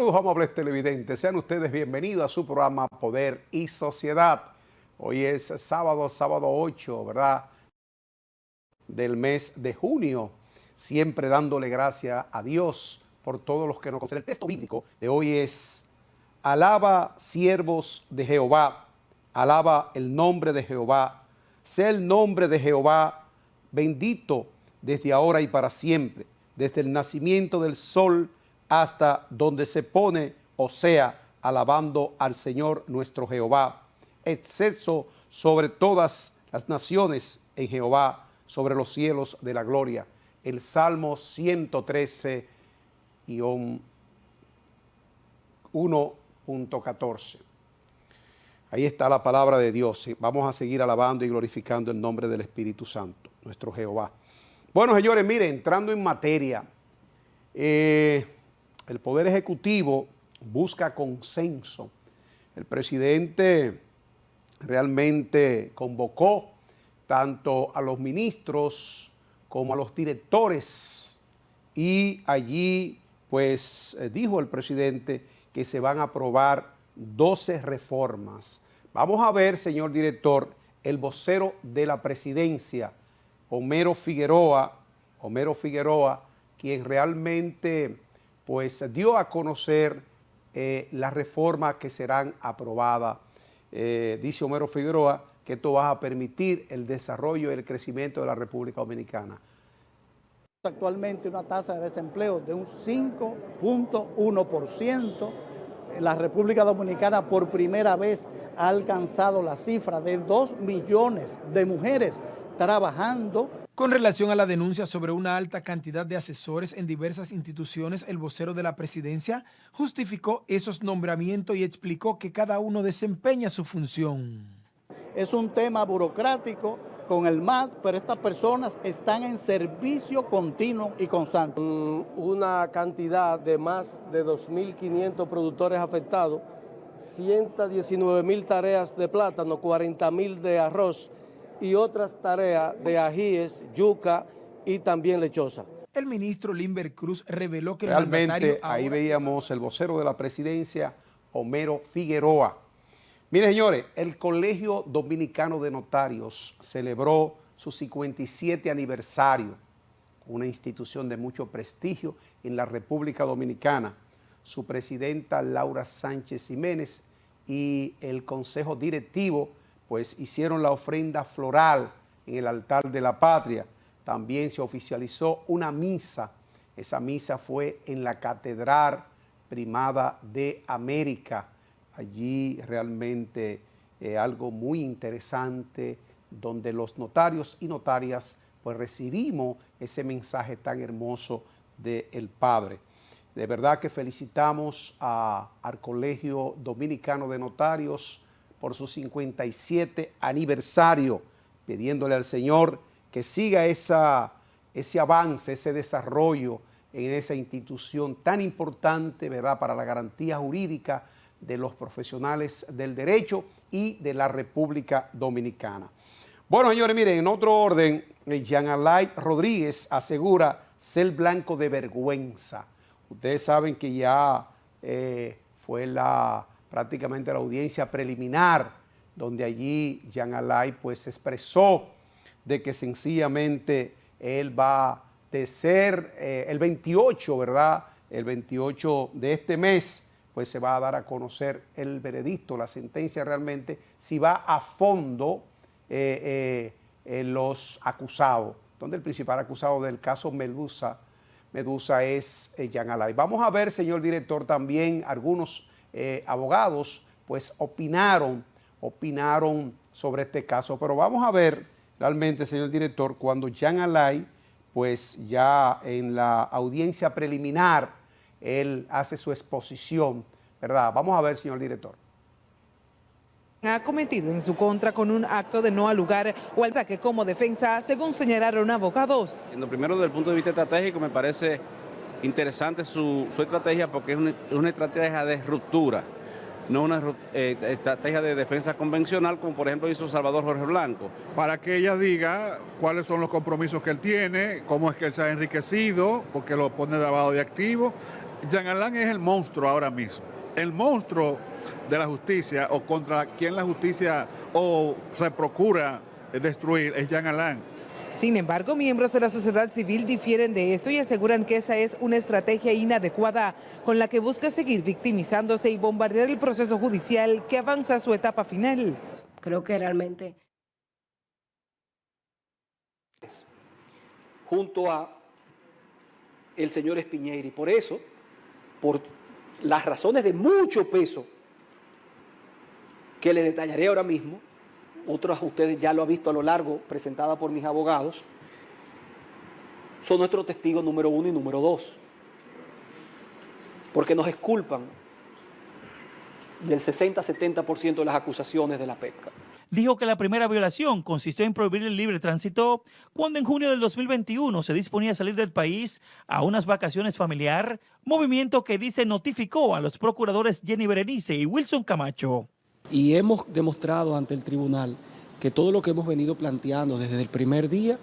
Saludos, amables televidentes. Sean ustedes bienvenidos a su programa Poder y Sociedad. Hoy es sábado 8, ¿verdad?, del mes de junio. Siempre dándole gracias a Dios por todos los que nos conceden. El texto bíblico de hoy es: alaba, siervos de Jehová, alaba el nombre de Jehová. Sea el nombre de Jehová bendito desde ahora y para siempre, desde el nacimiento del sol hasta donde se pone, o sea, alabando al Señor nuestro Jehová. Exceso sobre todas las naciones en Jehová, sobre los cielos de la gloria. El Salmo 113, 1.14. Ahí está la palabra de Dios. Vamos a seguir alabando y glorificando el nombre del Espíritu Santo, nuestro Jehová. Bueno, señores, miren, entrando en materia, el Poder Ejecutivo busca consenso. El presidente realmente convocó tanto a los ministros como a los directores, y allí pues dijo el presidente que se van a aprobar 12 reformas. Vamos a ver, señor director, el vocero de la presidencia, Homero Figueroa, quien realmente pues dio a conocer las reformas que serán aprobadas. Dice Homero Figueroa que esto va a permitir el desarrollo y el crecimiento de la República Dominicana. Actualmente una tasa de desempleo de un 5.1%. La República Dominicana por primera vez ha alcanzado la cifra de 2 millones de mujeres trabajando. Con relación a la denuncia sobre una alta cantidad de asesores en diversas instituciones, el vocero de la presidencia justificó esos nombramientos y explicó que cada uno desempeña su función. Es un tema burocrático con el MAT, pero estas personas están en servicio continuo y constante. Una cantidad de más de 2.500 productores afectados, 119.000 tareas de plátano, 40.000 de arroz y otras tareas de ajíes, yuca y también lechosa. El ministro Limber Cruz reveló que realmente ahí veíamos el vocero de la presidencia, Homero Figueroa. Miren, señores, el Colegio Dominicano de Notarios celebró su 57 aniversario, una institución de mucho prestigio en la República Dominicana. Su presidenta Laura Sánchez Jiménez y el consejo directivo pues hicieron la ofrenda floral en el altar de la patria. También se oficializó una misa. Esa misa fue en la Catedral Primada de América. Allí realmente algo muy interesante, donde los notarios y notarias pues recibimos ese mensaje tan hermoso del Padre. De verdad que felicitamos al Colegio Dominicano de Notarios por su 57 aniversario, pidiéndole al Señor que siga ese avance, ese desarrollo en esa institución tan importante, ¿verdad?, para la garantía jurídica de los profesionales del derecho y de la República Dominicana. Bueno, señores, miren, en otro orden, Jean Alain Rodríguez asegura ser blanco de vergüenza. Ustedes saben que ya fue prácticamente la audiencia preliminar, donde allí Jean Alain pues expresó de que sencillamente él va de ser el 28, ¿verdad? El 28 de este mes, pues se va a dar a conocer el veredicto, la sentencia realmente, si va a fondo los acusados, donde el principal acusado del caso Medusa es Jean Alain. Vamos a ver, señor director, también algunos abogados pues opinaron sobre este caso, pero vamos a ver realmente, señor director, cuando Jean Alain pues ya en la audiencia preliminar él hace su exposición, ¿verdad? Vamos a ver, señor director. Ha cometido en su contra con un acto de no al lugar o al ataque como defensa, según señalaron abogados. Lo primero, desde el punto de vista estratégico, me parece interesante su estrategia, porque es una estrategia de ruptura, no una estrategia de defensa convencional, como por ejemplo hizo Salvador Jorge Blanco. Para que ella diga cuáles son los compromisos que él tiene, cómo es que él se ha enriquecido, porque lo pone de lavado de activos, Jean Alain es el monstruo ahora mismo. El monstruo de la justicia, o contra quien la justicia o se procura destruir, es Jean Alain. Sin embargo, miembros de la sociedad civil difieren de esto y aseguran que esa es una estrategia inadecuada con la que busca seguir victimizándose y bombardear el proceso judicial que avanza a su etapa final. Creo que realmente... junto a el señor Espiñeira. Por eso, por las razones de mucho peso que le detallaré ahora mismo, otras ustedes ya lo han visto a lo largo, presentada por mis abogados, son nuestros testigos número 1 y número 2, porque nos exculpan del 60-70% de las acusaciones de la PEPCA. Dijo que la primera violación consistió en prohibir el libre tránsito cuando en junio del 2021 se disponía a salir del país a unas vacaciones familiar, movimiento que dice notificó a los procuradores Jenny Berenice y Wilson Camacho. Y hemos demostrado ante el tribunal que todo lo que hemos venido planteando desde el primer día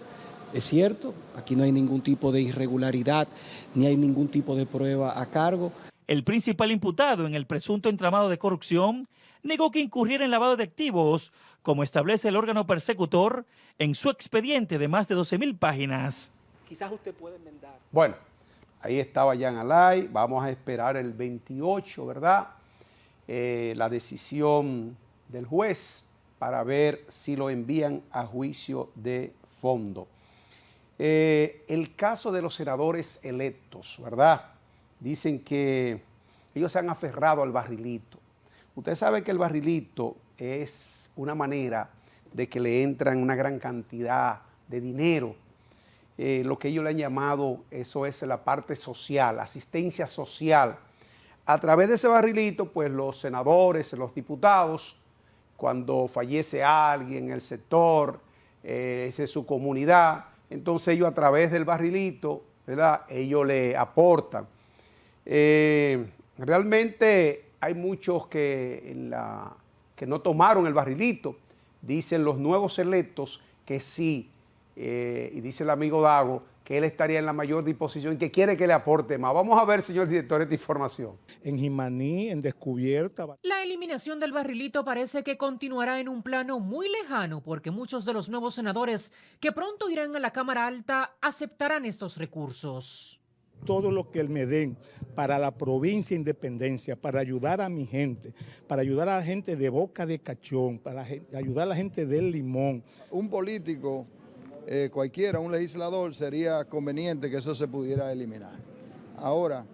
es cierto, aquí no hay ningún tipo de irregularidad ni hay ningún tipo de prueba a cargo. El principal imputado en el presunto entramado de corrupción negó que incurriera en lavado de activos, como establece el órgano persecutor en su expediente de más de 12.000 páginas. Quizás usted pueda enmendar. Bueno, ahí estaba Jean Alain, vamos a esperar el 28, ¿verdad? La decisión del juez para ver si lo envían a juicio de fondo. El caso de los senadores electos, ¿verdad? Dicen que ellos se han aferrado al barrilito. Usted sabe que el barrilito es una manera de que le entran una gran cantidad de dinero. Lo que ellos le han llamado, eso es la parte social, asistencia social. A través de ese barrilito, pues los senadores, los diputados, cuando fallece alguien en el sector, esa es su comunidad, entonces ellos a través del barrilito, ¿verdad? Ellos le aportan. Realmente hay muchos que no tomaron el barrilito. Dicen los nuevos electos que sí, y dice el amigo Dago que él estaría en la mayor disposición y que quiere que le aporte más. Vamos a ver, señor director, esta información. En Jimaní, en Descubierta. La eliminación del barrilito parece que continuará en un plano muy lejano porque muchos de los nuevos senadores que pronto irán a la Cámara Alta aceptarán estos recursos. Todo lo que me den para la provincia Independencia, para ayudar a mi gente, para ayudar a la gente de Boca de Cachón, para ayudar a la gente del Limón. Un político, cualquiera, un legislador, sería conveniente que eso se pudiera eliminar. Ahora,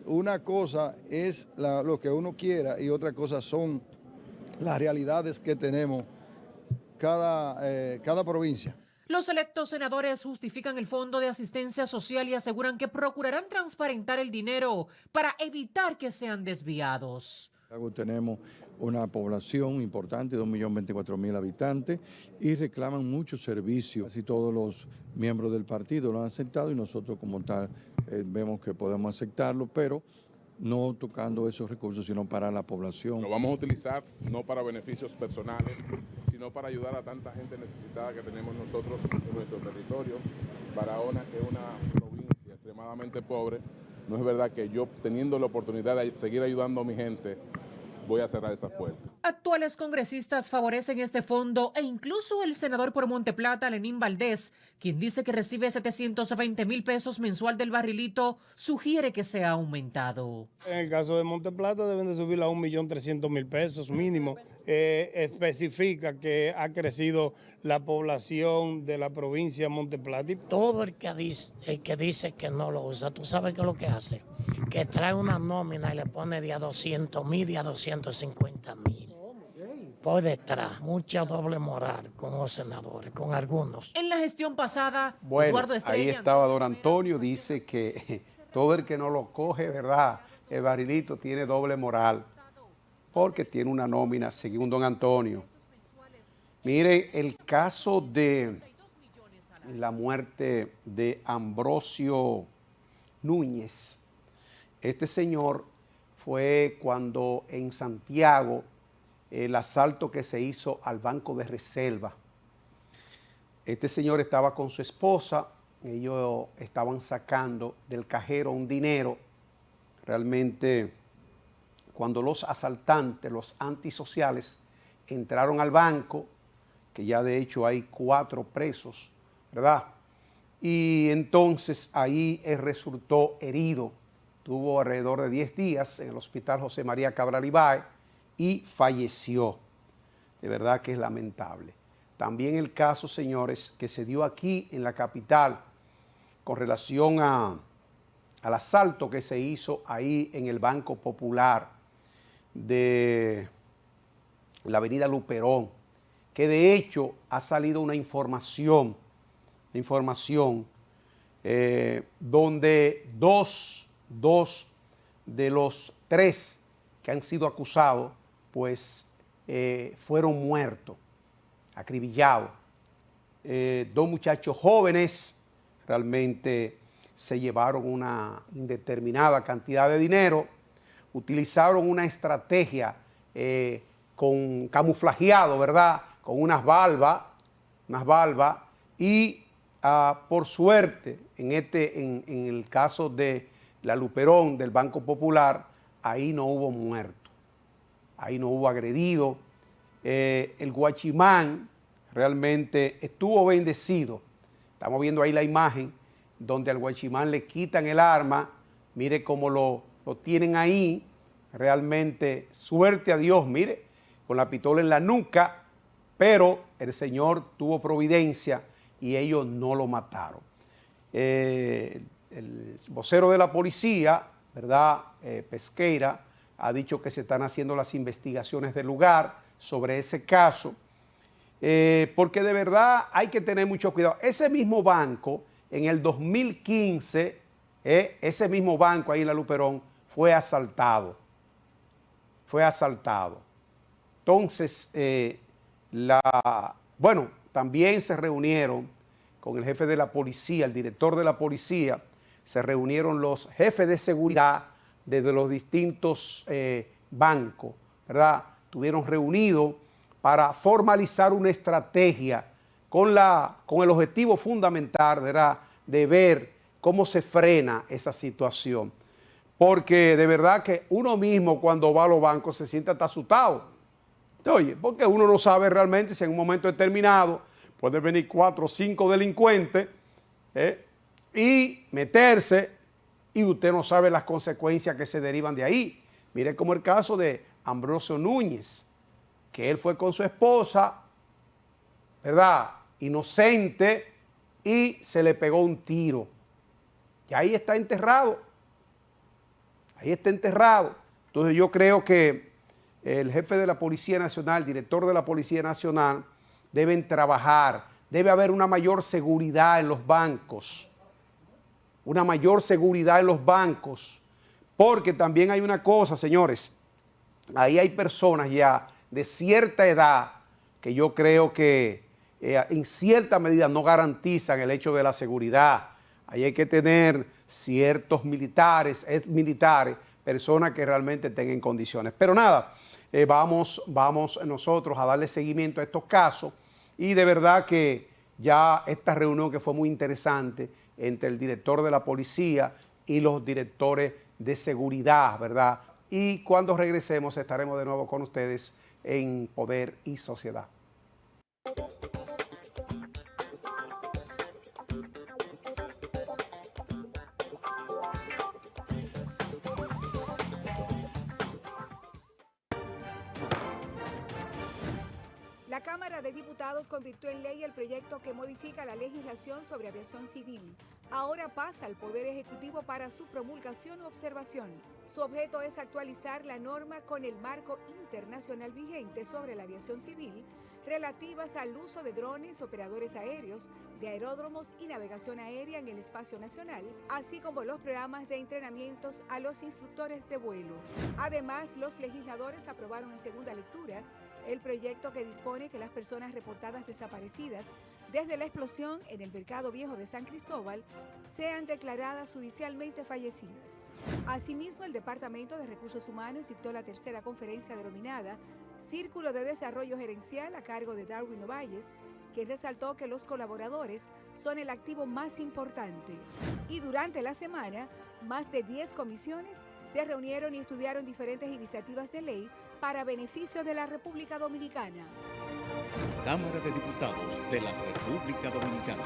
una cosa es lo que uno quiera y otra cosa son las realidades que tenemos cada provincia. Los electos senadores justifican el Fondo de Asistencia Social y aseguran que procurarán transparentar el dinero para evitar que sean desviados. Tenemos una población importante, 2.024.000 habitantes, y reclaman muchos servicios. Casi todos los miembros del partido lo han aceptado y nosotros como tal vemos que podemos aceptarlo, pero no tocando esos recursos, sino para la población. Lo vamos a utilizar no para beneficios personales, sino para ayudar a tanta gente necesitada que tenemos nosotros en nuestro territorio. Barahona, que es una provincia extremadamente pobre, no es verdad que yo, teniendo la oportunidad de seguir ayudando a mi gente, voy a cerrar esas puertas. Actuales congresistas favorecen este fondo e incluso el senador por Monteplata, Lenín Valdés, quien dice que recibe 720,000 pesos mensual del barrilito, sugiere que sea aumentado. En el caso de Monteplata deben de subirlo a 1.300.000 pesos mínimo. Especifica que ha crecido la población de la provincia de Monteplata. Todo el que dice que no lo usa, ¿tú sabes qué es lo que hace? Que trae una nómina y le pone de a 200,000 y a 250,000. Por detrás, mucha doble moral con los senadores, con algunos. En la gestión pasada, bueno, Eduardo Estrella, ahí estaba don Antonio, dice que todo el que no lo coge, ¿verdad? El barrilito tiene doble moral, porque tiene una nómina, según don Antonio. Mire, el caso de la muerte de Ambrosio Núñez. Este señor fue cuando en Santiago el asalto que se hizo al Banco de Reserva. Este señor estaba con su esposa, ellos estaban sacando del cajero un dinero realmente cuando los asaltantes, los antisociales, entraron al banco, que ya de hecho hay 4 presos, ¿verdad? Y entonces ahí él resultó herido, tuvo alrededor de 10 días en el hospital José María Cabral Ibáez y falleció. De verdad que es lamentable. También el caso, señores, que se dio aquí en la capital con relación al asalto que se hizo ahí en el Banco Popular de la avenida Luperón, que de hecho ha salido una información donde dos de los 3 que han sido acusados, pues fueron muertos, acribillados. 2 muchachos jóvenes realmente se llevaron una indeterminada cantidad de dinero, utilizaron una estrategia con camuflajeado, ¿verdad? Con unas valvas y por suerte en el caso de la Luperón del Banco Popular, ahí no hubo muertos, ahí no hubo agredido. El guachimán realmente estuvo bendecido. Estamos viendo ahí la imagen donde al guachimán le quitan el arma. Mire cómo lo tienen ahí. Realmente, suerte a Dios, mire, con la pistola en la nuca, pero el Señor tuvo providencia y ellos no lo mataron. El vocero de la policía, ¿verdad? Pesqueira, ha dicho que se están haciendo las investigaciones del lugar sobre ese caso, porque de verdad hay que tener mucho cuidado. Ese mismo banco, en el 2015, ese mismo banco ahí en la Luperón fue asaltado. Entonces, también se reunieron con el jefe de la policía, el director de la policía, se reunieron los jefes de seguridad desde los distintos bancos, ¿verdad? Estuvieron reunidos para formalizar una estrategia con el objetivo fundamental, ¿verdad?, de ver cómo se frena esa situación. Porque de verdad que uno mismo cuando va a los bancos se siente hasta asustado. Oye, porque uno no sabe realmente si en un momento determinado pueden venir 4 o 5 delincuentes y meterse y usted no sabe las consecuencias que se derivan de ahí. Mire como el caso de Ambrosio Núñez, que él fue con su esposa, ¿verdad?, inocente, y se le pegó un tiro. Y ahí está enterrado. Ahí está enterrado. Entonces yo creo que el jefe de la Policía Nacional, el director de la Policía Nacional, deben trabajar. Debe haber una mayor seguridad en los bancos. Una mayor seguridad en los bancos. Porque también hay una cosa, señores. Ahí hay personas ya de cierta edad que yo creo que en cierta medida no garantizan el hecho de la seguridad. Ahí hay que tener ciertos militares, personas que realmente tengan condiciones. Pero nada, vamos nosotros a darle seguimiento a estos casos y de verdad que ya esta reunión que fue muy interesante entre el director de la policía y los directores de seguridad, ¿verdad? Y cuando regresemos estaremos de nuevo con ustedes en Poder y Sociedad. La Cámara de Diputados convirtió en ley el proyecto que modifica la legislación sobre aviación civil. Ahora pasa al Poder Ejecutivo para su promulgación u observación. Su objeto es actualizar la norma con el marco internacional vigente sobre la aviación civil, relativas al uso de drones, operadores aéreos, de aeródromos y navegación aérea en el espacio nacional, así como los programas de entrenamientos a los instructores de vuelo. Además, los legisladores aprobaron en segunda lectura el proyecto que dispone que las personas reportadas desaparecidas desde la explosión en el Mercado Viejo de San Cristóbal sean declaradas judicialmente fallecidas. Asimismo, el Departamento de Recursos Humanos dictó la tercera conferencia denominada Círculo de Desarrollo Gerencial a cargo de Darwin Ovalles, quien resaltó que los colaboradores son el activo más importante. Y durante la semana, más de 10 comisiones se reunieron y estudiaron diferentes iniciativas de ley para beneficio de la República Dominicana. Cámara de Diputados de la República Dominicana.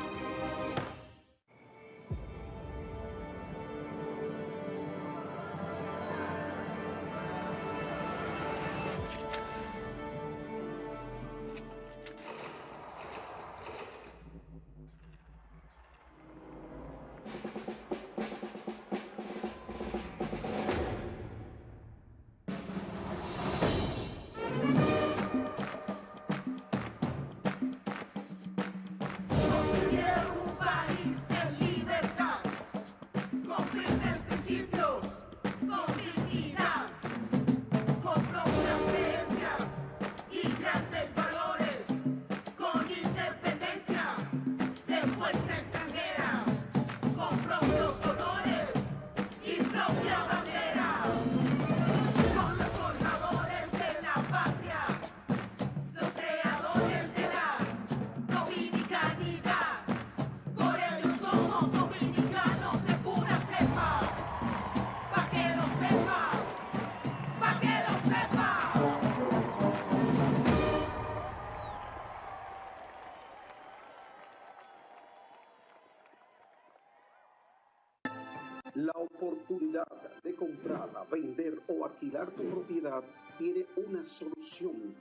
La oportunidad de comprarla, vender o alquilar tu propiedad tiene una solución.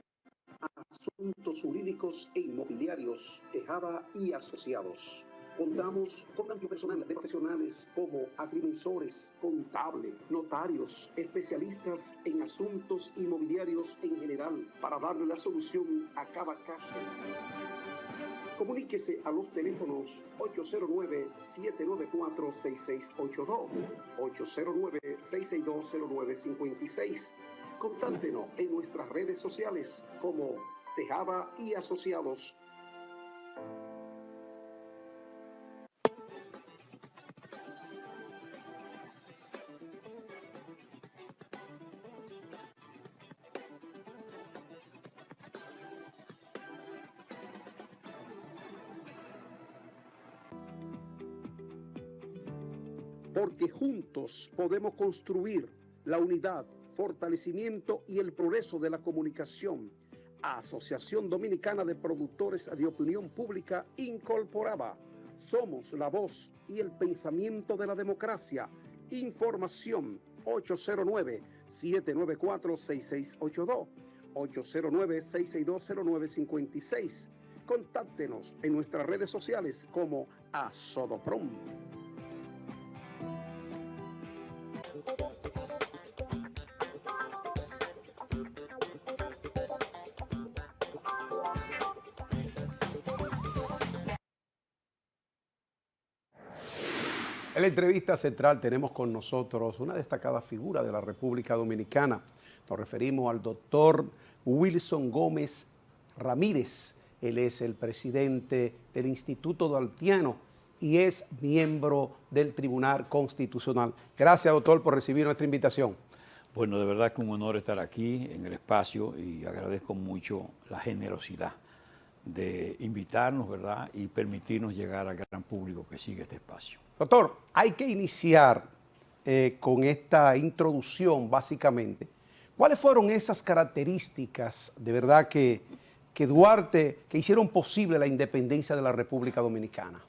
Asuntos jurídicos e inmobiliarios, Tejada y Asociados. Contamos con amplio personal de profesionales como agrimensores, contables, notarios, especialistas en asuntos inmobiliarios en general para darle la solución a cada caso. Comuníquese a los teléfonos 809-794-6682, 809-662-0956. Contáctenos en nuestras redes sociales como Tejada y Asociados. Porque juntos podemos construir la unidad, fortalecimiento y el progreso de la comunicación. Asociación Dominicana de Productores de Opinión Pública Incorporada. Somos la voz y el pensamiento de la democracia. Información 809-794-6682, 809-662-0956. Contáctenos en nuestras redes sociales como Asodoprom. En la entrevista central tenemos con nosotros una destacada figura de la República Dominicana. Nos referimos al doctor Wilson Gómez Ramírez. Él es el presidente del Instituto Duartiano y es miembro del Tribunal Constitucional. Gracias, doctor, por recibir nuestra invitación. Bueno, de verdad que un honor estar aquí en el espacio y agradezco mucho la generosidad de invitarnos, ¿verdad? Y permitirnos llegar al gran público que sigue este espacio. Doctor, hay que iniciar con esta introducción, básicamente. ¿Cuáles fueron esas características de verdad que Duarte, que hicieron posible la independencia de la República Dominicana?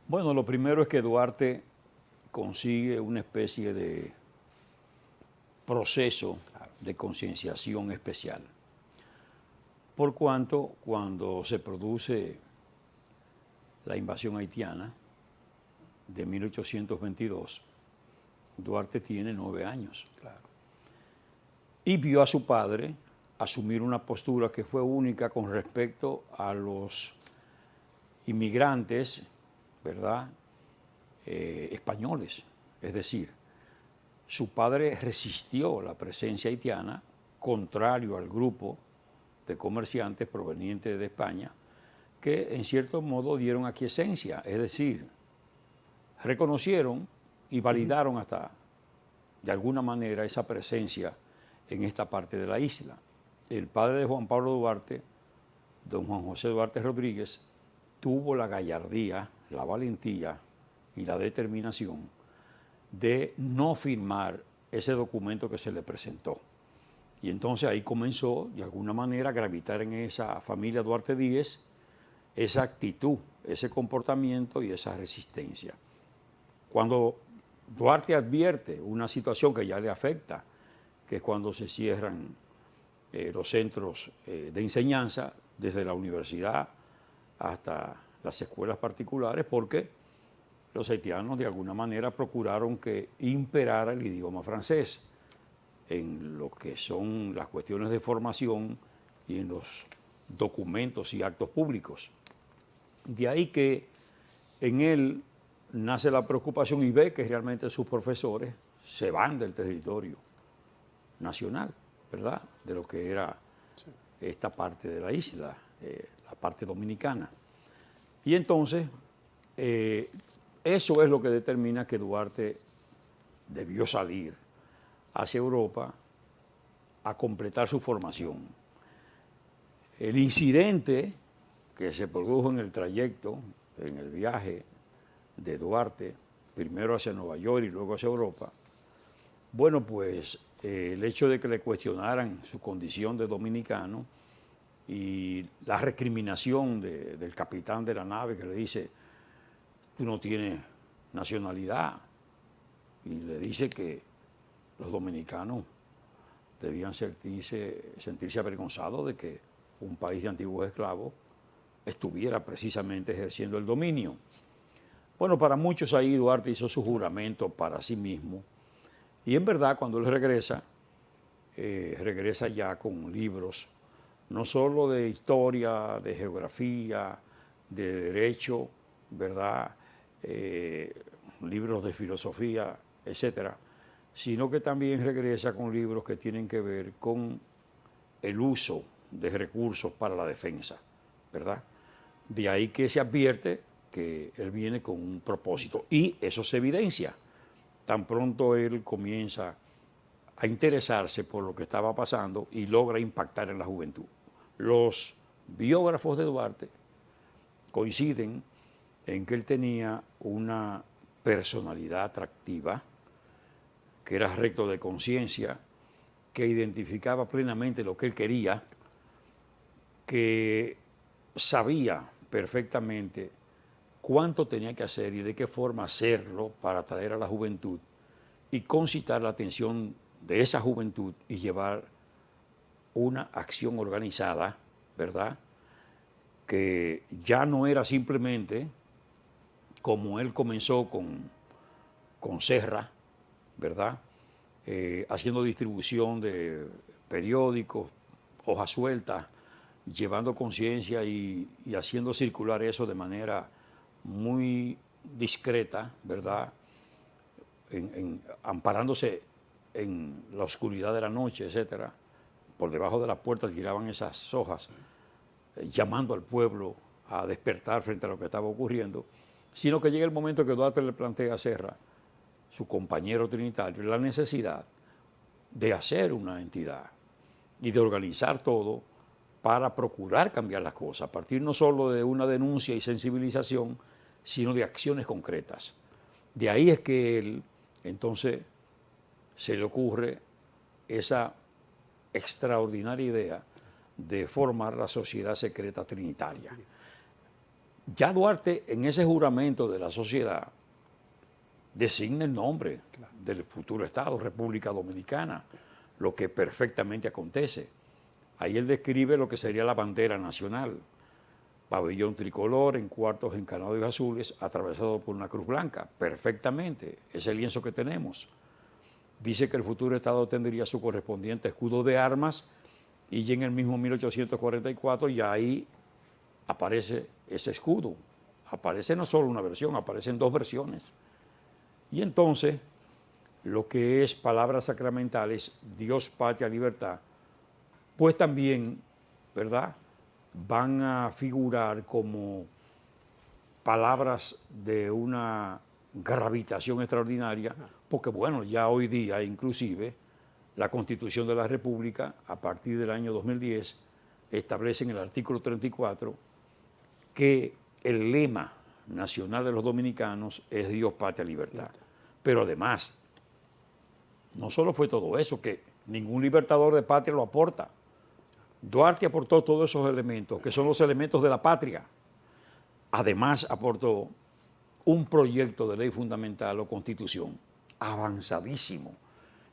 Bueno, lo primero es que Duarte consigue una especie de proceso de concienciación especial. Por cuanto, cuando se produce la invasión haitiana de 1822, Duarte tiene 9 años. Claro. Y vio a su padre asumir una postura que fue única con respecto a los inmigrantes, ¿verdad?, españoles. Es decir, su padre resistió la presencia haitiana, contrario al grupo de comerciantes provenientes de España, que en cierto modo dieron aquiescencia, es decir, reconocieron y validaron hasta de alguna manera esa presencia en esta parte de la isla. El padre de Juan Pablo Duarte don Juan José Duarte Rodríguez tuvo la gallardía, la valentía y la determinación de no firmar ese documento que se le presentó. Y entonces ahí comenzó, de alguna manera, a gravitar en esa familia Duarte Díez esa actitud, ese comportamiento y esa resistencia. Cuando Duarte advierte una situación que ya le afecta, que es cuando se cierran los centros de enseñanza, desde la universidad hasta las escuelas particulares, porque los haitianos de alguna manera procuraron que imperara el idioma francés en lo que son las cuestiones de formación y en los documentos y actos públicos. De ahí que en él nace la preocupación y ve que realmente sus profesores se van del territorio nacional, ¿verdad? De lo que era esta parte de la isla, la parte dominicana. Y entonces, eso es lo que determina que Duarte debió salir hacia Europa a completar su formación. El incidente que se produjo en el trayecto, en el viaje de Duarte, primero hacia Nueva York y luego hacia Europa, bueno, pues el hecho de que le cuestionaran su condición de dominicano y la recriminación del capitán de la nave que le dice, tú no tienes nacionalidad, y le dice que los dominicanos debían sentirse avergonzados de que un país de antiguos esclavos estuviera precisamente ejerciendo el dominio. Bueno, para muchos ahí Duarte hizo su juramento para sí mismo, y en verdad cuando él regresa ya con libros, no solo de historia, de geografía, de derecho, ¿verdad? Libros de filosofía, etcétera, sino que también regresa con libros que tienen que ver con el uso de recursos para la defensa, ¿verdad? De ahí que se advierte que él viene con un propósito, y eso se evidencia. Tan pronto él comienza a interesarse por lo que estaba pasando y logra impactar en la juventud. Los biógrafos de Duarte coinciden en que él tenía una personalidad atractiva, que era recto de conciencia, que identificaba plenamente lo que él quería, que sabía perfectamente cuánto tenía que hacer y de qué forma hacerlo para atraer a la juventud y concitar la atención de esa juventud y llevar una acción organizada, ¿verdad? Que ya no era simplemente como él comenzó con Serra, ¿verdad? Haciendo distribución de periódicos, hojas sueltas, llevando conciencia y haciendo circular eso de manera muy discreta, ¿verdad? Amparándose en la oscuridad de la noche, etcétera. Por debajo de las puertas tiraban esas hojas, llamando al pueblo a despertar frente a lo que estaba ocurriendo, sino que llega el momento que Duarte le plantea a Serra, su compañero trinitario, la necesidad de hacer una entidad y de organizar todo para procurar cambiar las cosas, a partir no solo de una denuncia y sensibilización, sino de acciones concretas. De ahí es que él, entonces, se le ocurre esa extraordinaria idea de formar la Sociedad Secreta Trinitaria. Ya Duarte, en ese juramento de la sociedad, designa el nombre del futuro Estado, República Dominicana, lo que perfectamente acontece. Ahí él describe lo que sería la bandera nacional, pabellón tricolor en cuartos encanados y azules, atravesado por una cruz blanca, perfectamente, ese lienzo que tenemos. Dice que el futuro Estado tendría su correspondiente escudo de armas, y ya en el mismo 1844 ya ahí aparece ese escudo. Aparece no solo una versión, aparecen dos versiones. Y entonces, lo que es palabras sacramentales, Dios, patria, libertad, pues también, ¿verdad?, van a figurar como palabras de una gravitación extraordinaria, porque bueno, ya hoy día inclusive la Constitución de la República, a partir del año 2010, establece en el artículo 34 que el lema nacional de los dominicanos es Dios, patria, libertad. Pero además, no solo fue todo eso, que ningún libertador de patria lo aporta. Duarte aportó todos esos elementos, que son los elementos de la patria. Además, aportó un proyecto de ley fundamental o constitución avanzadísimo,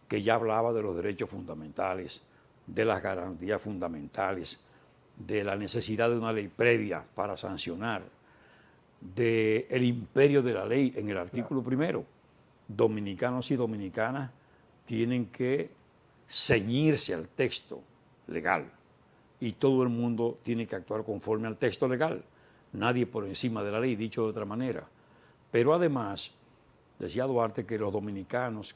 que ya hablaba de los derechos fundamentales, de las garantías fundamentales, de la necesidad de una ley previa para sancionar, del imperio de la ley en el artículo primero. Dominicanos y dominicanas tienen que ceñirse al texto legal y todo el mundo tiene que actuar conforme al texto legal. Nadie por encima de la ley, dicho de otra manera. Pero además, decía Duarte que los dominicanos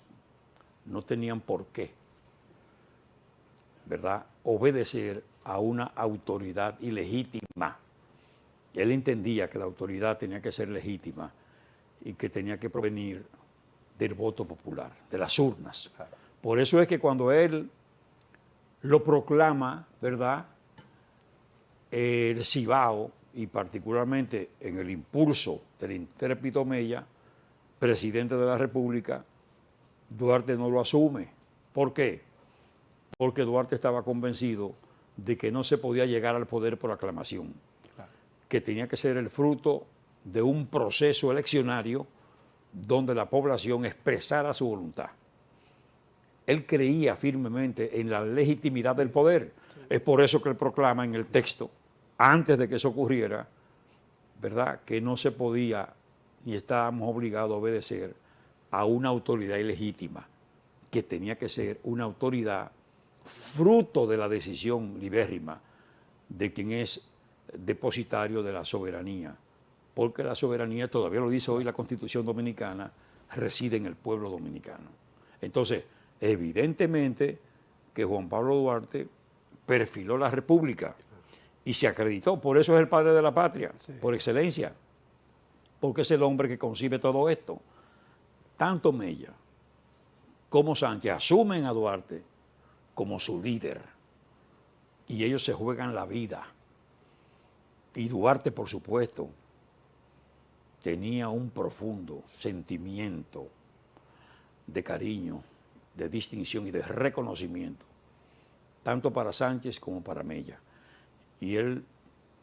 no tenían por qué, ¿verdad?, obedecer a una autoridad ilegítima. Él entendía que la autoridad tenía que ser legítima y que tenía que provenir del voto popular, de las urnas. Por eso es que cuando él lo proclama, ¿verdad?, el Cibao, y particularmente en el impulso del intérprete Mella, presidente de la República, Duarte no lo asume. ¿Por qué? Porque Duarte estaba convencido de que no se podía llegar al poder por aclamación, que tenía que ser el fruto de un proceso eleccionario donde la población expresara su voluntad. Él creía firmemente en la legitimidad del poder. Es por eso que él proclama en el texto, antes de que eso ocurriera, ¿verdad?, que no se podía ni estábamos obligados a obedecer a una autoridad ilegítima, que tenía que ser una autoridad fruto de la decisión libérrima de quien es depositario de la soberanía, porque la soberanía, todavía lo dice hoy la Constitución Dominicana, reside en el pueblo dominicano. Entonces, evidentemente que Juan Pablo Duarte perfiló la República y se acreditó, por eso es el padre de la patria, por excelencia, porque es el hombre que concibe todo esto. Tanto Mella como Sánchez asumen a Duarte como su líder y ellos se juegan la vida. Y Duarte, por supuesto, tenía un profundo sentimiento de cariño, de distinción y de reconocimiento, tanto para Sánchez como para Mella. Y él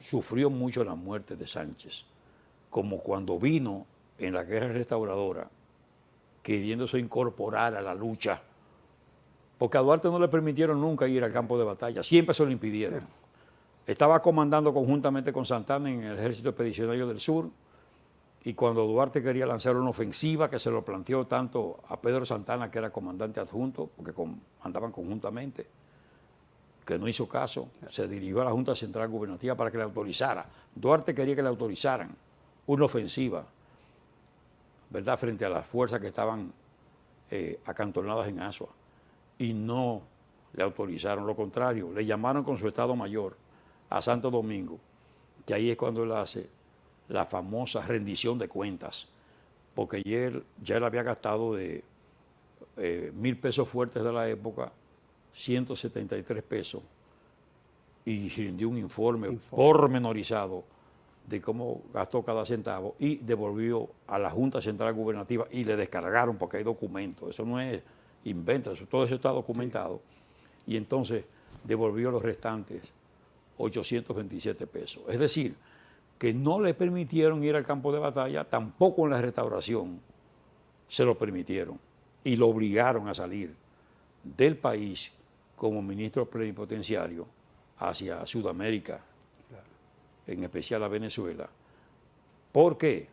sufrió mucho la muerte de Sánchez, como cuando vino en la guerra restauradora, queriéndose incorporar a la lucha, porque a Duarte no le permitieron nunca ir al campo de batalla, siempre se lo impidieron. Estaba comandando conjuntamente con Santana en el Ejército Expedicionario del Sur, y cuando Duarte quería lanzar una ofensiva, que se lo planteó tanto a Pedro Santana, que era comandante adjunto, porque andaban conjuntamente, que no hizo caso, se dirigió a la Junta Central Gubernativa para que le autorizara. Duarte quería que le autorizaran una ofensiva, ¿verdad?, frente a las fuerzas que estaban acantonadas en Asua, y no le autorizaron, lo contrario, le llamaron con su Estado Mayor a Santo Domingo, que ahí es cuando él hace la famosa rendición de cuentas, porque ya él había gastado de 1.000 pesos fuertes de la época, 173 pesos, y rindió un informe pormenorizado de cómo gastó cada centavo y devolvió a la Junta Central Gubernativa y le descargaron porque hay documentos. Eso no es invento, todo eso está documentado. Sí. Y entonces devolvió los restantes 827 pesos. Es decir, que no le permitieron ir al campo de batalla, tampoco en la restauración se lo permitieron y lo obligaron a salir del país como ministro plenipotenciario hacia Sudamérica, en especial a Venezuela. ¿Por qué?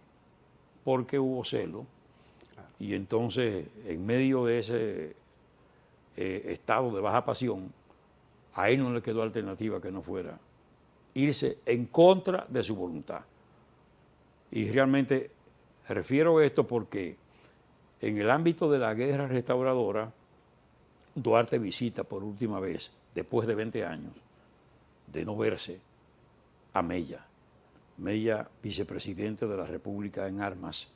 Porque hubo celo, y entonces en medio de ese estado de baja pasión, a él no le quedó alternativa que no fuera irse en contra de su voluntad. Y realmente refiero esto porque en el ámbito de la guerra restauradora, Duarte visita por última vez, después de 20 años de no verse, a Mella. Mella, vicepresidente de la República en armas,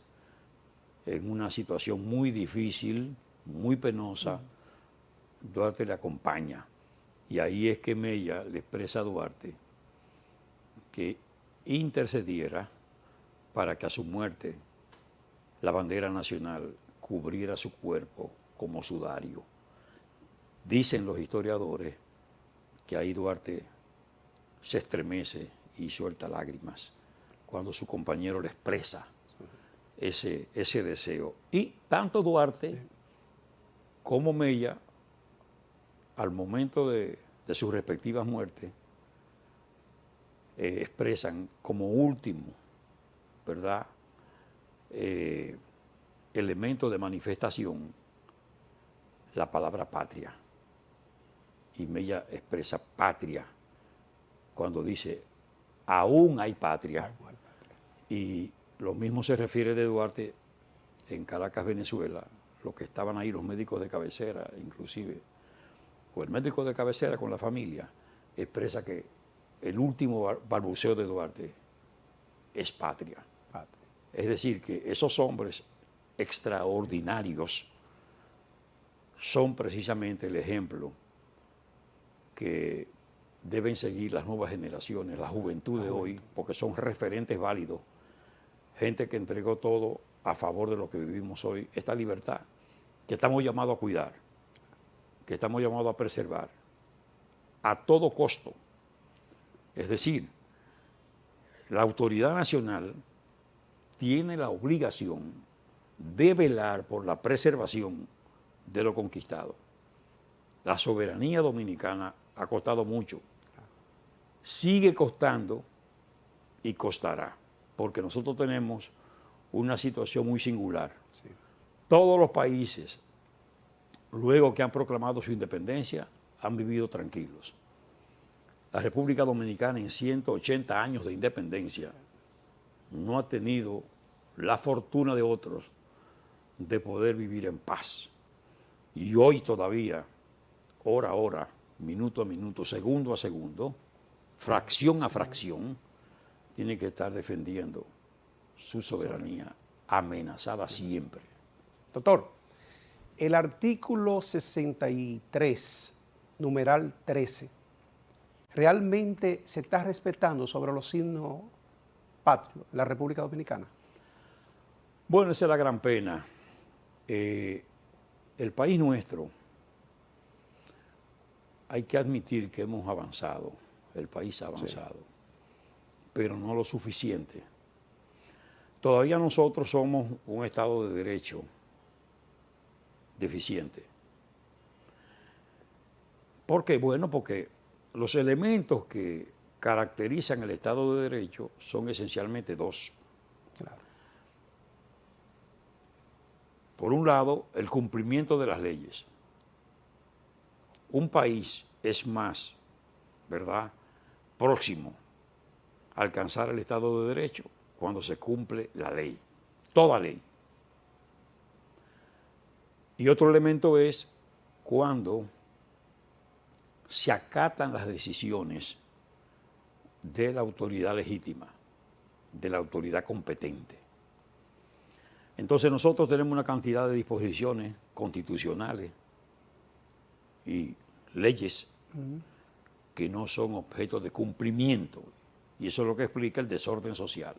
en una situación muy difícil, muy penosa. Duarte le acompaña Y ahí es que Mella le expresa a Duarte que intercediera para que a su muerte la bandera nacional cubriera su cuerpo como sudario. Dicen los historiadores que ahí Duarte se estremece y suelta lágrimas cuando su compañero le expresa ese deseo. Y tanto Duarte como Mella, al momento de sus respectivas muertes, expresan como último, ¿verdad?, elemento de manifestación la palabra patria. Y Mella expresa patria cuando dice, aún hay patria. Y lo mismo se refiere de Duarte en Caracas, Venezuela, los que estaban ahí, los médicos de cabecera, inclusive, o el médico de cabecera con la familia, expresa que el último balbuceo de Duarte es patria. Es decir, que esos hombres extraordinarios son precisamente el ejemplo que deben seguir las nuevas generaciones, la juventud de hoy, porque son referentes válidos, gente que entregó todo a favor de lo que vivimos hoy, esta libertad que estamos llamados a cuidar, que estamos llamados a preservar a todo costo. Es decir, la autoridad nacional tiene la obligación de velar por la preservación de lo conquistado. La soberanía dominicana ha costado mucho, sigue costando y costará, porque nosotros tenemos una situación muy singular. Sí. Todos los países, luego que han proclamado su independencia, han vivido tranquilos. La República Dominicana en 180 años de independencia no ha tenido la fortuna de otros de poder vivir en paz. Y hoy todavía, hora a hora, minuto a minuto, segundo a segundo, fracción a fracción, tiene que estar defendiendo su soberanía, amenazada siempre. Doctor, el artículo 63, numeral 13, ¿realmente se está respetando sobre los signos patrios en la República Dominicana? Bueno, esa es la gran pena. El país nuestro, hay que admitir que hemos avanzado, el país ha avanzado, sí, pero no lo suficiente. Todavía nosotros somos un Estado de Derecho deficiente. ¿Por qué? Bueno, porque los elementos que caracterizan el Estado de Derecho son esencialmente dos. Claro. Por un lado, el cumplimiento de las leyes. Un país es más, ¿verdad?, próximo a alcanzar el Estado de Derecho cuando se cumple la ley, toda ley. Y otro elemento es cuando se acatan las decisiones de la autoridad legítima, de la autoridad competente. Entonces nosotros tenemos una cantidad de disposiciones constitucionales y leyes que no son objeto de cumplimiento, y eso es lo que explica el desorden social.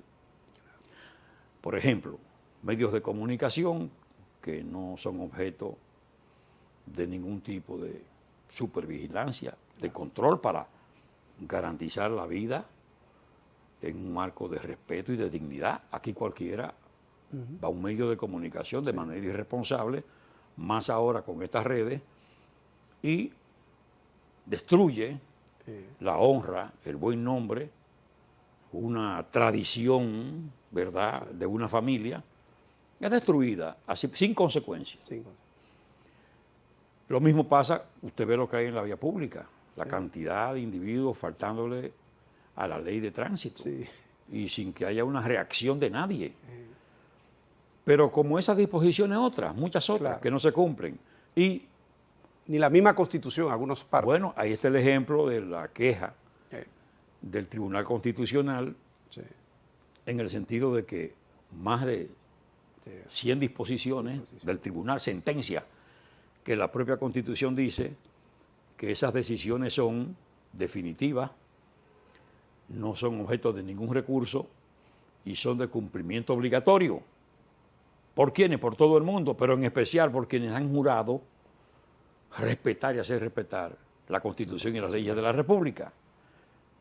Por ejemplo, medios de comunicación que no son objeto de ningún tipo de supervigilancia, de control para garantizar la vida en un marco de respeto y de dignidad. Aquí cualquiera va a un medio de comunicación de manera irresponsable, más ahora con estas redes, y destruye la honra, el buen nombre, una tradición, ¿verdad?, de una familia, es destruida, así, sin consecuencias. Lo mismo pasa, usted ve lo que hay en la vía pública, la cantidad de individuos faltándole a la ley de tránsito, y sin que haya una reacción de nadie. Pero como esas disposiciones otras, muchas otras, que no se cumplen. Y ni la misma Constitución, algunos partes. Bueno, ahí está el ejemplo de la queja del Tribunal Constitucional, en el sentido de que más de 100 disposiciones del Tribunal, sentencia, que la propia Constitución dice que esas decisiones son definitivas, no son objeto de ningún recurso y son de cumplimiento obligatorio. ¿Por quiénes? Por todo el mundo, pero en especial por quienes han jurado respetar y hacer respetar la Constitución y las leyes de la República.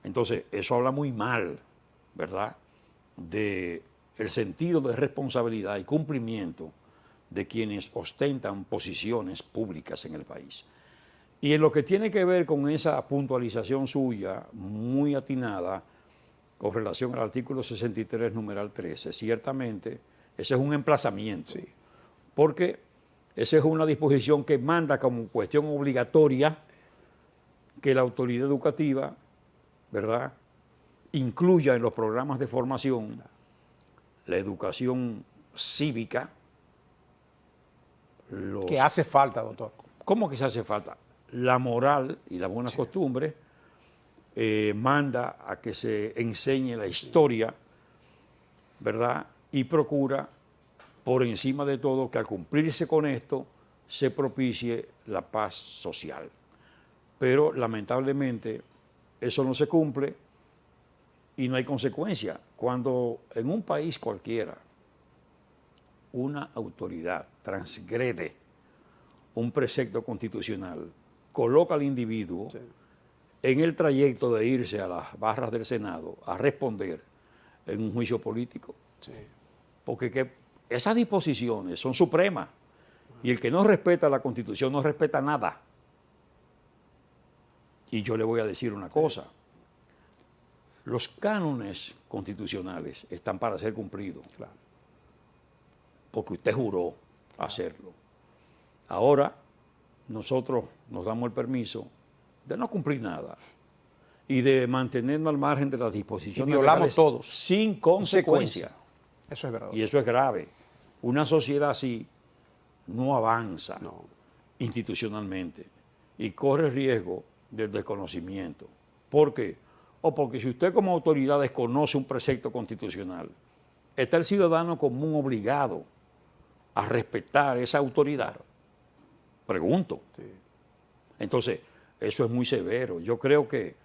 Entonces, eso habla muy mal, ¿verdad?, de el sentido de responsabilidad y cumplimiento de quienes ostentan posiciones públicas en el país. Y en lo que tiene que ver con esa puntualización suya, muy atinada, con relación al artículo 63, numeral 13, ciertamente ese es un emplazamiento, porque esa es una disposición que manda como cuestión obligatoria que la autoridad educativa, ¿verdad?, incluya en los programas de formación la educación cívica. Que hace falta, doctor. ¿Cómo que se hace falta? La moral y las buenas costumbres manda a que se enseñe la historia, ¿verdad?, y procura, por encima de todo, que al cumplirse con esto se propicie la paz social. Pero, lamentablemente, eso no se cumple y no hay consecuencia. Cuando en un país cualquiera una autoridad transgrede un precepto constitucional, coloca al individuo en el trayecto de irse a las barras del Senado a responder en un juicio político. Porque esas disposiciones son supremas y el que no respeta la Constitución no respeta nada. Y yo le voy a decir una cosa. Los cánones constitucionales están para ser cumplidos. Porque usted juró hacerlo. Ahora nosotros nos damos el permiso de no cumplir nada y de mantenernos al margen de las disposiciones. Y violamos legales todos. sin consecuencia. Eso es verdad. Y eso es grave. Una sociedad así no avanza institucionalmente y corre riesgo del desconocimiento. ¿Por qué? O porque si usted como autoridad desconoce un precepto constitucional, está el ciudadano común obligado a respetar esa autoridad. Pregunto. Entonces, eso es muy severo. Yo creo que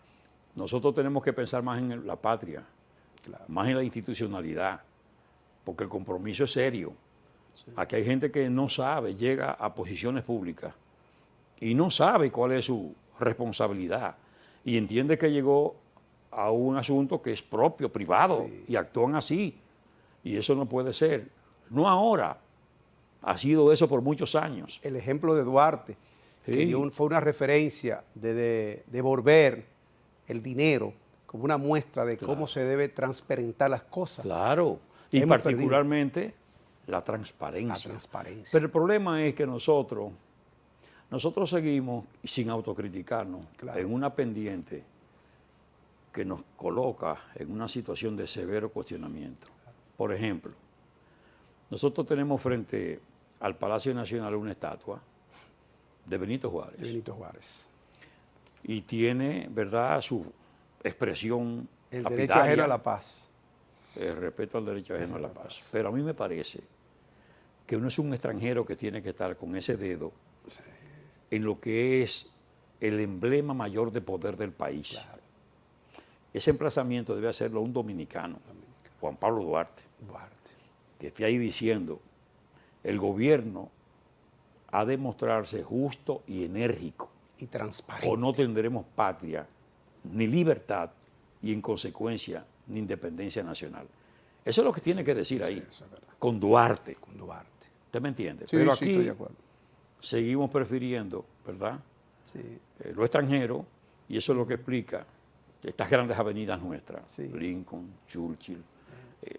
nosotros tenemos que pensar más en la patria, más en la institucionalidad, porque el compromiso es serio. Aquí hay gente que no sabe, llega a posiciones públicas y no sabe cuál es su responsabilidad y entiende que llegó a un asunto que es propio, privado, y actúan así. Y eso no puede ser. No ahora. Ha sido eso por muchos años. El ejemplo de Duarte, que fue una referencia de devolver el dinero como una muestra de cómo se debe transparentar las cosas. Claro, y particularmente la transparencia. Pero el problema es que nosotros seguimos sin autocriticarnos en una pendiente que nos coloca en una situación de severo cuestionamiento. Por ejemplo, nosotros tenemos frente al Palacio Nacional una estatua de Benito Juárez. Y tiene, ¿verdad?, su expresión el derecho ajeno a la paz. El respeto al derecho ajeno a la paz. Pero a mí me parece que uno es un extranjero que tiene que estar con ese dedo en lo que es el emblema mayor de poder del país. Ese emplazamiento debe hacerlo un dominicano, Juan Pablo Duarte, que esté ahí diciendo: el gobierno ha de mostrarse justo y enérgico y transparente, o no tendremos patria, ni libertad y en consecuencia ni independencia nacional. Eso es lo que tiene que decir ahí, con Duarte. ¿Usted me entiende? Pero aquí estoy de acuerdo. Seguimos prefiriendo, ¿verdad?, lo extranjero, y eso es lo que explica estas grandes avenidas nuestras, Lincoln, Churchill,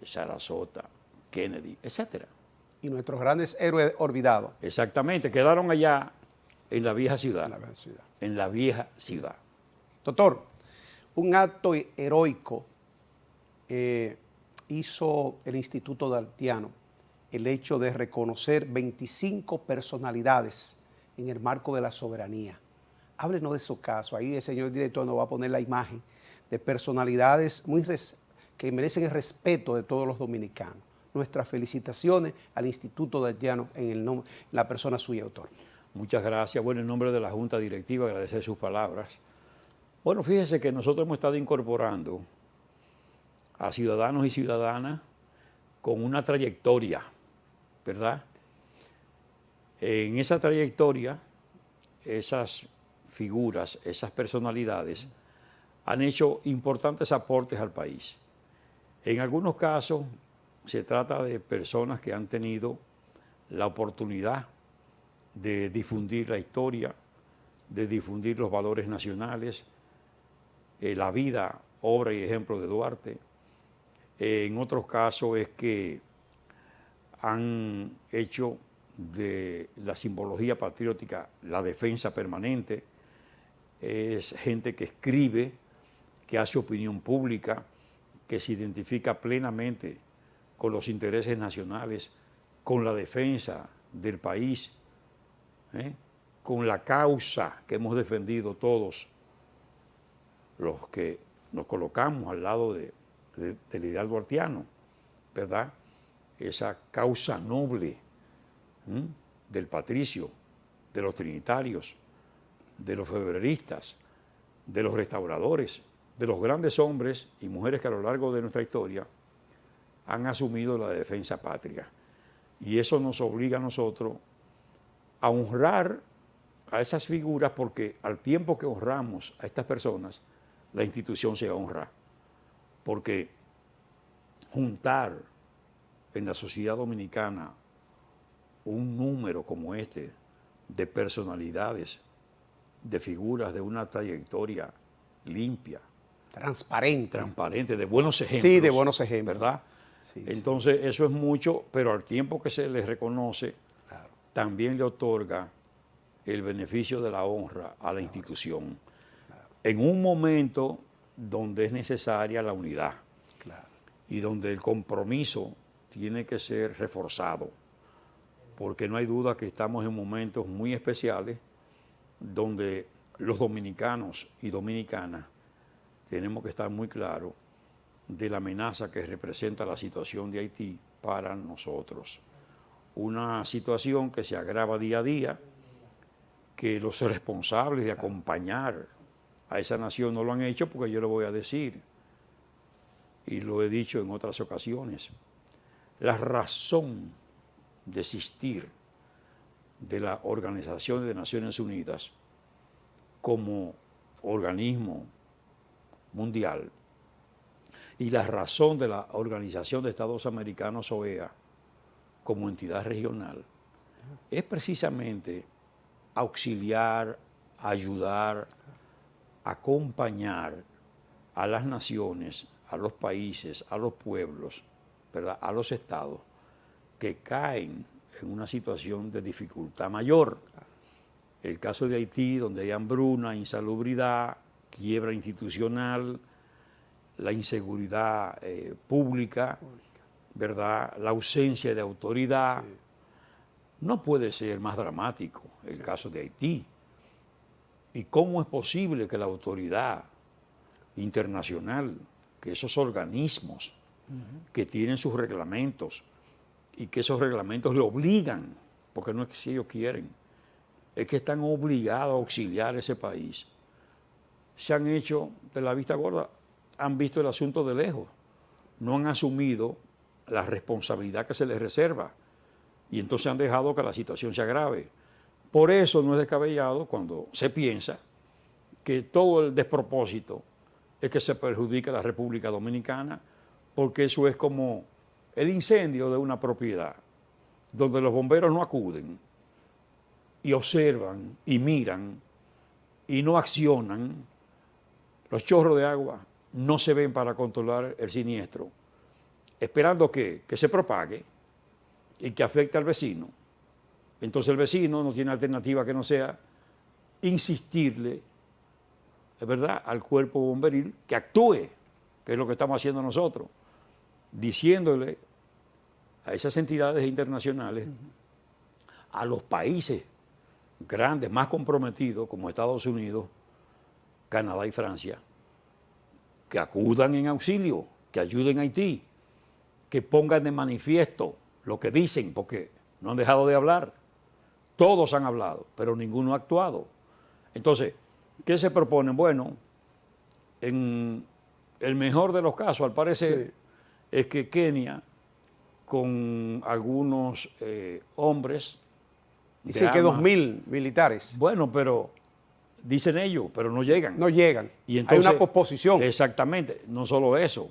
Sarasota, Kennedy, etcétera. Y nuestros grandes héroes olvidados. Exactamente, quedaron allá en la vieja ciudad. En la vieja ciudad. Doctor, un acto heroico hizo el Instituto Daltiano, el hecho de reconocer 25 personalidades en el marco de la soberanía. Háblenos de esos casos. Ahí el señor director nos va a poner la imagen de personalidades que merecen el respeto de todos los dominicanos. Nuestras felicitaciones al Instituto Daltiano en la persona suya, autor. Muchas gracias. Bueno, en nombre de la Junta Directiva, agradecer sus palabras. Bueno, fíjese que nosotros hemos estado incorporando a ciudadanos y ciudadanas con una trayectoria, ¿verdad? En esa trayectoria, esas figuras, esas personalidades han hecho importantes aportes al país. En algunos casos se trata de personas que han tenido la oportunidad de difundir la historia, de difundir los valores nacionales, la vida, obra y ejemplo de Duarte. En otros casos es que han hecho de la simbología patriótica la defensa permanente. Es gente que escribe, que hace opinión pública, que se identifica plenamente con los intereses nacionales, con la defensa del país, con la causa que hemos defendido todos los que nos colocamos al lado del ideal duartiano, ¿verdad? Esa causa noble del patricio, de los trinitarios, de los febreristas, de los restauradores, de los grandes hombres y mujeres que a lo largo de nuestra historia han asumido la defensa patria. Y eso nos obliga a nosotros a honrar a esas figuras, porque al tiempo que honramos a estas personas, la institución se honra. Porque juntar en la sociedad dominicana un número como este de personalidades, de figuras de una trayectoria limpia, transparente, de buenos ejemplos. Sí, de buenos ejemplos. ¿Verdad? Sí, entonces, eso es mucho, pero al tiempo que se les reconoce, también le otorga el beneficio de la honra a la institución. En un momento donde es necesaria la unidad y donde el compromiso tiene que ser reforzado, porque no hay duda que estamos en momentos muy especiales donde los dominicanos y dominicanas tenemos que estar muy claros de la amenaza que representa la situación de Haití para nosotros. Una situación que se agrava día a día, que los responsables de acompañar a esa nación no lo han hecho, porque yo lo voy a decir, y lo he dicho en otras ocasiones, la razón de existir de la Organización de Naciones Unidas como organismo mundial y la razón de la Organización de Estados Americanos, OEA, como entidad regional, es precisamente auxiliar, ayudar, acompañar a las naciones, a los países, a los pueblos, ¿verdad?, a los estados que caen en una situación de dificultad mayor. El caso de Haití, donde hay hambruna, insalubridad, quiebra institucional, la inseguridad pública, ¿verdad?, la ausencia de autoridad. No puede ser más dramático el caso de Haití. ¿Y cómo es posible que la autoridad internacional, que esos organismos que tienen sus reglamentos y que esos reglamentos le obligan, porque no es que si ellos quieren, es que están obligados a auxiliar a ese país, se han hecho de la vista gorda, han visto el asunto de lejos, no han asumido la responsabilidad que se les reserva y entonces han dejado que la situación se agrave? Por eso no es descabellado cuando se piensa que todo el despropósito es que se perjudica a la República Dominicana, porque eso es como el incendio de una propiedad, donde los bomberos no acuden y observan y miran y no accionan. Los chorros de agua no se ven para controlar el siniestro, esperando que se propague y que afecte al vecino. Entonces el vecino no tiene alternativa que no sea insistirle, es verdad, al cuerpo bomberil que actúe, que es lo que estamos haciendo nosotros, diciéndole a esas entidades internacionales, a los países grandes, más comprometidos, como Estados Unidos, Canadá y Francia, que acudan en auxilio, que ayuden a Haití, que pongan de manifiesto lo que dicen, porque no han dejado de hablar. Todos han hablado, pero ninguno ha actuado. Entonces, ¿qué se proponen? Bueno, en el mejor de los casos, al parecer, es que Kenia, con algunos hombres... Dicen que 2.000 militares. Bueno, pero dicen ellos, pero no llegan. No llegan. Y entonces, hay una posposición. Exactamente. No solo eso,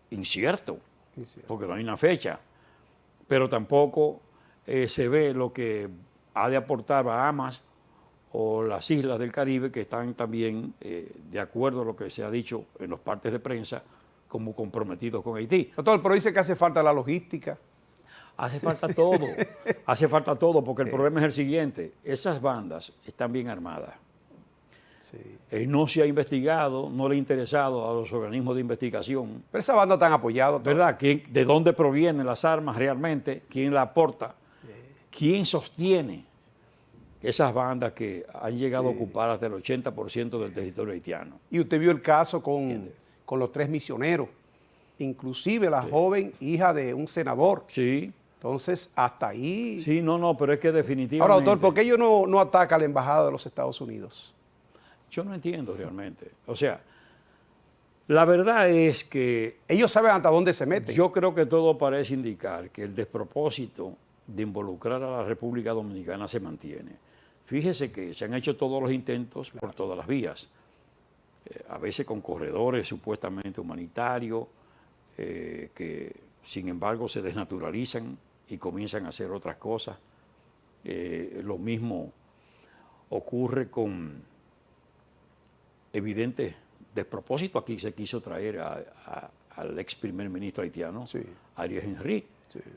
incierto, porque no hay una fecha. Pero tampoco se ve lo que ha de aportar Bahamas o las islas del Caribe, que están también, de acuerdo a lo que se ha dicho en los partes de prensa, como comprometidos con Haití. Doctor, pero dice que hace falta la logística. Hace falta todo, hace falta todo, porque el problema es el siguiente: esas bandas están bien armadas. No se ha investigado, no le ha interesado a los organismos de investigación. Pero esa banda están apoyados. ¿Verdad? ¿De dónde provienen las armas realmente? ¿Quién la aporta? ¿Quién sostiene esas bandas que han llegado a ocupar hasta el 80% del territorio haitiano? Y usted vio el caso con los 3 misioneros, inclusive la joven hija de un senador. Sí. Entonces, hasta ahí... Sí, no, pero es que definitivamente... Ahora, doctor, ¿por qué ellos no atacan a la embajada de los Estados Unidos? Yo no entiendo realmente. O sea, la verdad es que... Ellos saben hasta dónde se meten. Yo creo que todo parece indicar que el despropósito de involucrar a la República Dominicana se mantiene. Fíjese que se han hecho todos los intentos por todas las vías. A veces con corredores supuestamente humanitarios, que sin embargo se desnaturalizan y comienzan a hacer otras cosas. Lo mismo ocurre con evidente despropósito. Aquí se quiso traer al ex primer ministro haitiano, Ariel Henry.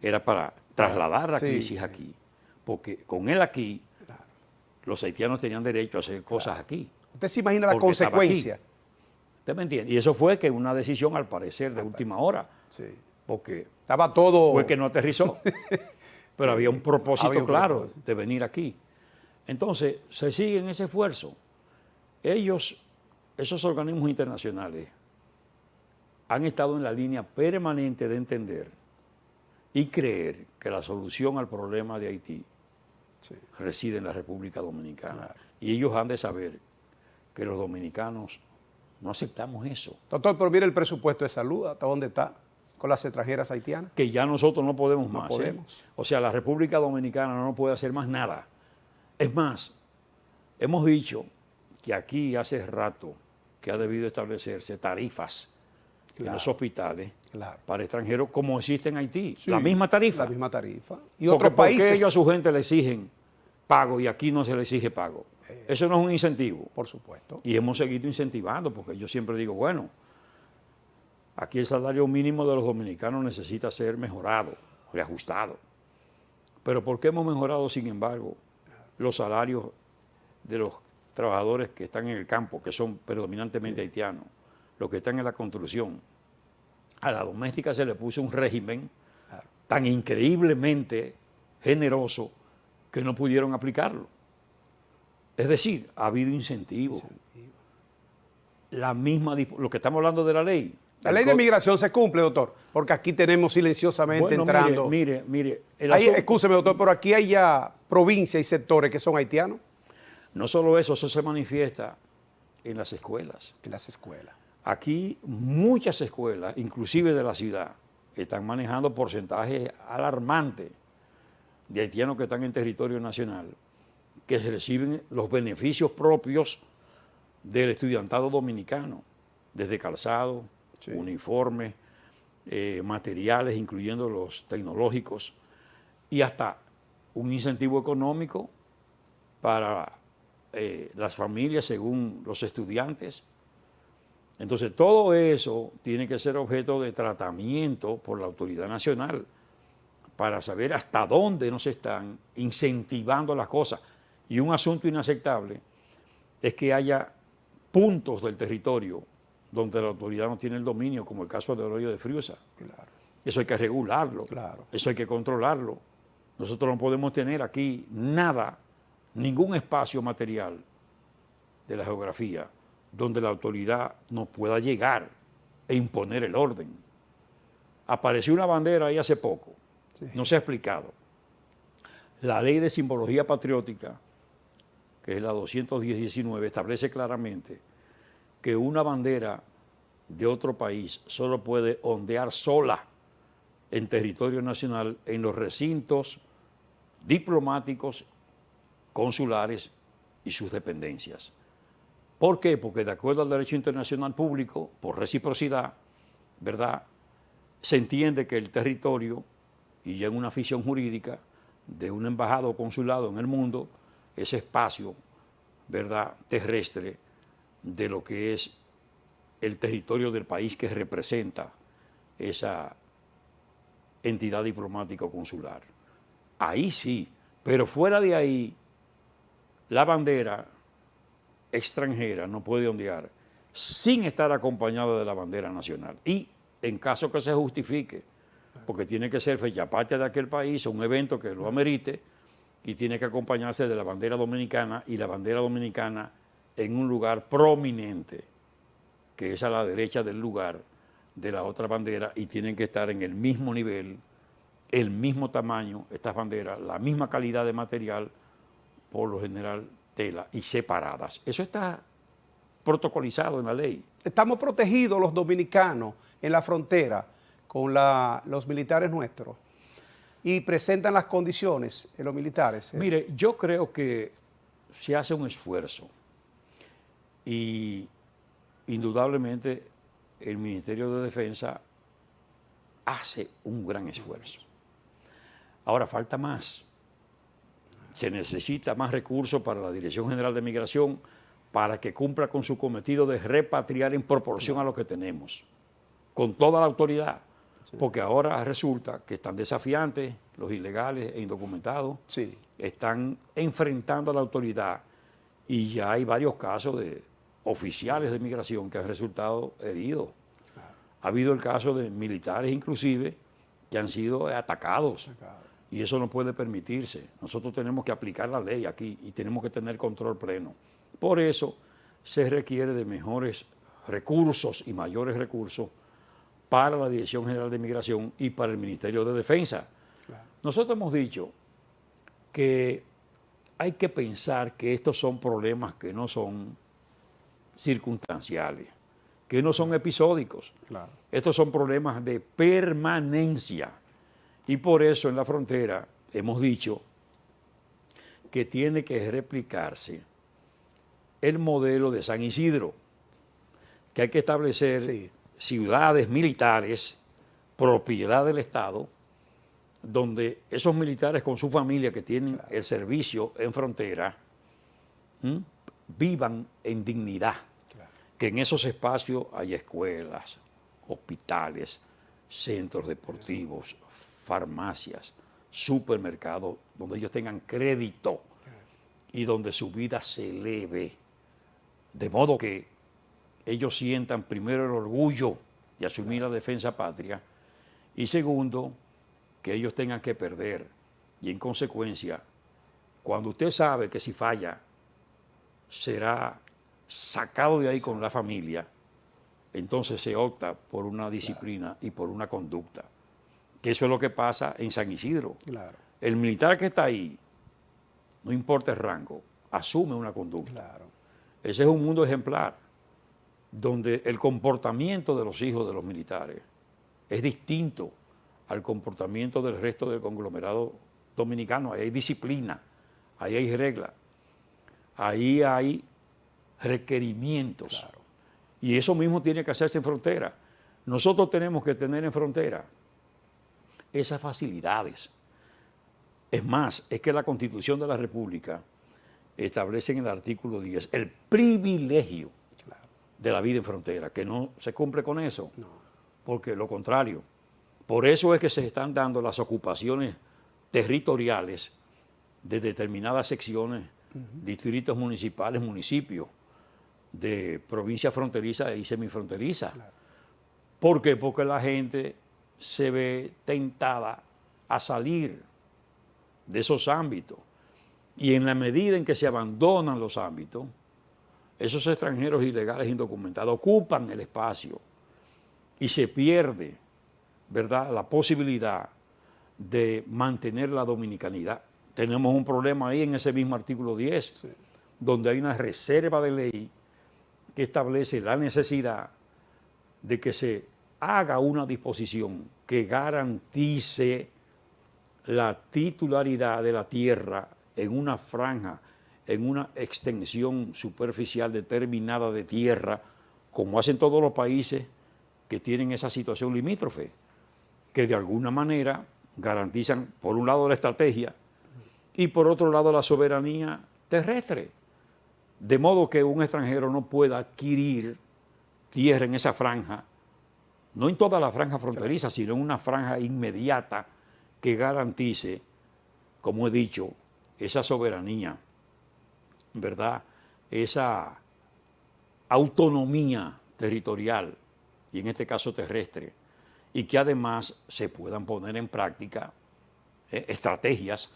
Era para trasladar la crisis aquí, porque con él aquí, los haitianos tenían derecho a hacer cosas aquí. ¿Usted se imagina la consecuencia? ¿Usted me entiende? Y eso fue que una decisión, al parecer, de última hora. Porque estaba todo... Fue que no aterrizó. Pero había un propósito claro de venir aquí. Entonces, se sigue en ese esfuerzo. Esos organismos internacionales, han estado en la línea permanente de entender y creer que la solución al problema de Haití reside en la República Dominicana. Y ellos han de saber que los dominicanos no aceptamos eso. Doctor, pero mire el presupuesto de salud, ¿hasta dónde está con las extranjeras haitianas? Que ya nosotros no podemos más. No podemos. O sea, la República Dominicana no puede hacer más nada. Es más, hemos dicho que aquí hace rato que ha debido establecerse tarifas en los hospitales para extranjeros, como existe en Haití. La misma tarifa. La misma tarifa. Y otros países. ¿Por qué ellos a su gente le exigen pago y aquí no se le exige pago? Eso no es un incentivo. Por supuesto. Y hemos seguido incentivando, porque yo siempre digo, bueno, aquí el salario mínimo de los dominicanos necesita ser mejorado, reajustado. Pero ¿por qué hemos mejorado, sin embargo, los salarios de los trabajadores que están en el campo, que son predominantemente haitianos, los que están en la construcción? A la doméstica se le puso un régimen tan increíblemente generoso que no pudieron aplicarlo. Es decir, ha habido incentivos. Lo que estamos hablando de la ley. La ley de migración se cumple, doctor, porque aquí tenemos silenciosamente entrando. Mire. Escúcheme, doctor, pero aquí hay ya provincias y sectores que son haitianos. No solo eso se manifiesta en las escuelas. En las escuelas. Aquí muchas escuelas, inclusive de la ciudad, están manejando porcentajes alarmantes de haitianos que están en territorio nacional, que reciben los beneficios propios del estudiantado dominicano, desde calzado, uniformes, materiales, incluyendo los tecnológicos, y hasta un incentivo económico para las familias según los estudiantes. Entonces, todo eso tiene que ser objeto de tratamiento por la autoridad nacional para saber hasta dónde nos están incentivando las cosas. Y un asunto inaceptable es que haya puntos del territorio donde la autoridad no tiene el dominio, como el caso del hoyo de Friusa. Eso hay que regularlo, eso hay que controlarlo. Nosotros no podemos tener aquí nada, ningún espacio material de la geografía donde la autoridad no pueda llegar e imponer el orden. Apareció una bandera ahí hace poco, no se ha explicado. La ley de simbología patriótica, que es la 210-19, establece claramente que una bandera de otro país solo puede ondear sola en territorio nacional en los recintos diplomáticos, consulares y sus dependencias. ¿Por qué? Porque de acuerdo al derecho internacional público, por reciprocidad, ¿verdad?, se entiende que el territorio, y ya en una ficción jurídica, de una embajada o consulado en el mundo, ese espacio, ¿verdad?, terrestre de lo que es el territorio del país que representa esa entidad diplomática o consular. Ahí sí, pero fuera de ahí, la bandera extranjera no puede ondear sin estar acompañada de la bandera nacional. Y en caso que se justifique, porque tiene que ser fecha patria de aquel país o un evento que lo amerite, y tiene que acompañarse de la bandera dominicana, y la bandera dominicana en un lugar prominente, que es a la derecha del lugar de la otra bandera, y tienen que estar en el mismo nivel, el mismo tamaño, estas banderas, la misma calidad de material, por lo general tela, y separadas. Eso está protocolizado en la ley. Estamos protegidos los dominicanos en la frontera con los militares nuestros, y presentan las condiciones en los militares. Mire, yo creo que se hace un esfuerzo, y indudablemente el Ministerio de Defensa hace un gran esfuerzo. Ahora falta más. Se necesita más recursos para la Dirección General de Migración para que cumpla con su cometido de repatriar en proporción a lo que tenemos, con toda la autoridad. Sí. Porque ahora resulta que están desafiantes, los ilegales e indocumentados, sí, están enfrentando a la autoridad, y ya hay varios casos de oficiales de migración que han resultado heridos. Claro. Ha habido el caso de militares inclusive que han sido atacados. Y eso no puede permitirse. Nosotros tenemos que aplicar la ley aquí y tenemos que tener control pleno. Por eso se requiere de mejores recursos y mayores recursos para la Dirección General de Migración y para el Ministerio de Defensa. Claro. Nosotros hemos dicho que hay que pensar que estos son problemas que no son circunstanciales, que no son episódicos. Claro. Estos son problemas de permanencia. Y por eso en la frontera hemos dicho que tiene que replicarse el modelo de San Isidro, que hay que establecer ciudades militares, propiedad del Estado, donde esos militares con su familia que tienen el servicio en frontera, vivan en dignidad, que en esos espacios haya escuelas, hospitales, centros deportivos, farmacias, supermercados, donde ellos tengan crédito y donde su vida se eleve, de modo que ellos sientan primero el orgullo de asumir la defensa patria, y segundo, que ellos tengan que perder. Y en consecuencia, cuando usted sabe que si falla, será sacado de ahí con la familia, entonces se opta por una disciplina y por una conducta. Que eso es lo que pasa en San Isidro. Claro. El militar que está ahí, no importa el rango, asume una conducta. Claro. Ese es un mundo ejemplar, donde el comportamiento de los hijos de los militares es distinto al comportamiento del resto del conglomerado dominicano. Ahí hay disciplina, ahí hay reglas, ahí hay requerimientos. Claro. Y eso mismo tiene que hacerse en frontera. Nosotros tenemos que tener en frontera esas facilidades. Es más, es que la Constitución de la República establece en el artículo 10 el privilegio de la vida en frontera, que no se cumple con eso, porque lo contrario. Por eso es que se están dando las ocupaciones territoriales de determinadas secciones, distritos municipales, municipios, de provincias fronterizas y semifronterizas. ¿Por qué? Porque la gente se ve tentada a salir de esos ámbitos, y en la medida en que se abandonan los ámbitos, esos extranjeros ilegales indocumentados ocupan el espacio y se pierde, ¿verdad?, la posibilidad de mantener la dominicanidad, tenemos un problema ahí en ese mismo artículo 10, donde hay una reserva de ley que establece la necesidad de que se haga una disposición que garantice la titularidad de la tierra en una franja, en una extensión superficial determinada de tierra, como hacen todos los países que tienen esa situación limítrofe, que de alguna manera garantizan, por un lado, la estrategia y por otro lado, la soberanía terrestre. De modo que un extranjero no pueda adquirir tierra en esa franja, no en toda la franja fronteriza, sino en una franja inmediata que garantice, como he dicho, esa soberanía, ¿verdad? Esa autonomía territorial, y en este caso terrestre, y que además se puedan poner en práctica estrategias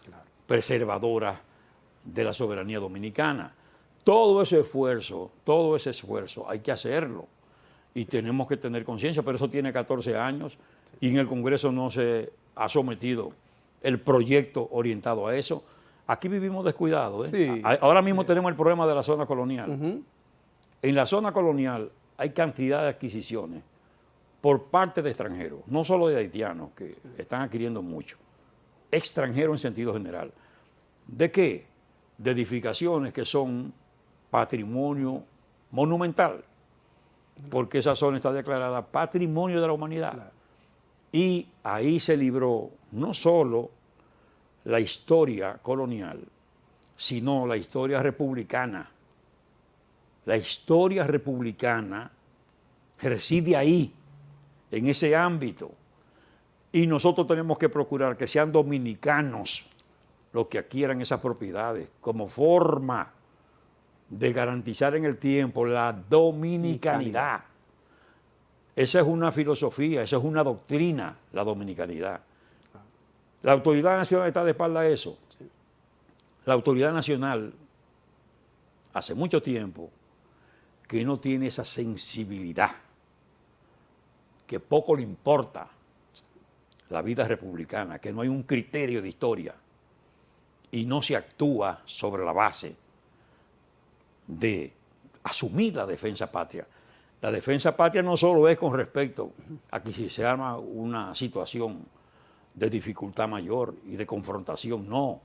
preservadoras de la soberanía dominicana. Todo ese esfuerzo hay que hacerlo y tenemos que tener conciencia, pero eso tiene 14 años y en el Congreso no se ha sometido el proyecto orientado a eso. Aquí vivimos descuidados. Sí. Ahora mismo tenemos el problema de la zona colonial. En la zona colonial hay cantidad de adquisiciones por parte de extranjeros, no solo de haitianos, que están adquiriendo mucho, extranjeros en sentido general. ¿De qué? De edificaciones que son patrimonio monumental, porque esa zona está declarada patrimonio de la humanidad. Y ahí se libró no solo la historia colonial, sino la historia republicana. La historia republicana reside ahí, en ese ámbito. Y nosotros tenemos que procurar que sean dominicanos los que adquieran esas propiedades como forma de garantizar en el tiempo la dominicanidad. Esa es una filosofía, esa es una doctrina, la dominicanidad. La autoridad nacional está de espalda a eso. La autoridad nacional, hace mucho tiempo, que no tiene esa sensibilidad, que poco le importa la vida republicana, que no hay un criterio de historia y no se actúa sobre la base de asumir la defensa patria. La defensa patria no solo es con respecto a que si se arma una situación de dificultad mayor y de confrontación, no.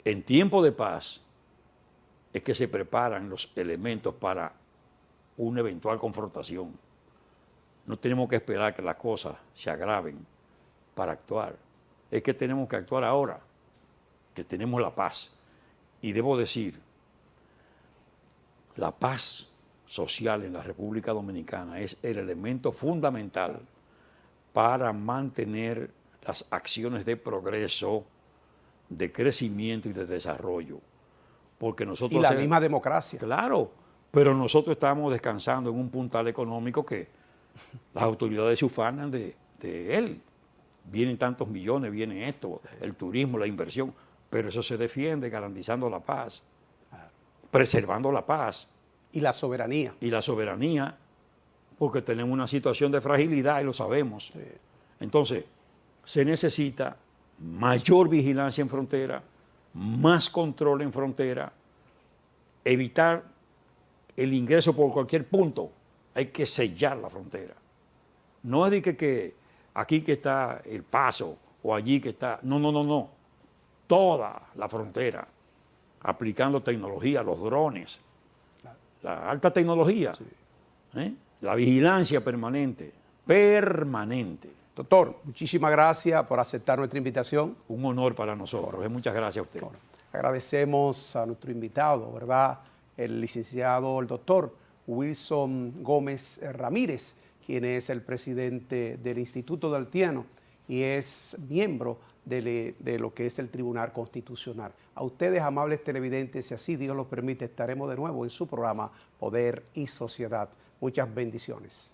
En tiempo de paz es que se preparan los elementos para una eventual confrontación. No tenemos que esperar que las cosas se agraven para actuar. Es que tenemos que actuar ahora, que tenemos la paz. Y debo decir, la paz social en la República Dominicana es el elemento fundamental para mantener las acciones de progreso, de crecimiento y de desarrollo. Porque nosotros... Y la misma democracia. Claro, pero nosotros estamos descansando en un puntal económico que las autoridades se ufanan de él. Vienen tantos millones, viene esto, el turismo, la inversión, pero eso se defiende garantizando la paz, preservando la paz. Y la soberanía. Y la soberanía, porque tenemos una situación de fragilidad y lo sabemos. Sí. Entonces, se necesita mayor vigilancia en frontera, más control en frontera, evitar el ingreso por cualquier punto. Hay que sellar la frontera. No es de que aquí que está el paso o allí que está... No. Toda la frontera, aplicando tecnología, los drones, la alta tecnología, la vigilancia permanente. Doctor, muchísimas gracias por aceptar nuestra invitación. Un honor para nosotros. Muchas gracias a usted. Agradecemos a nuestro invitado, ¿verdad? El licenciado, el doctor Wilson Gómez Ramírez, quien es el presidente del Instituto de Haitianos y es miembro de lo que es el Tribunal Constitucional. A ustedes, amables televidentes, si así Dios lo permite, estaremos de nuevo en su programa Poder y Sociedad. Muchas bendiciones.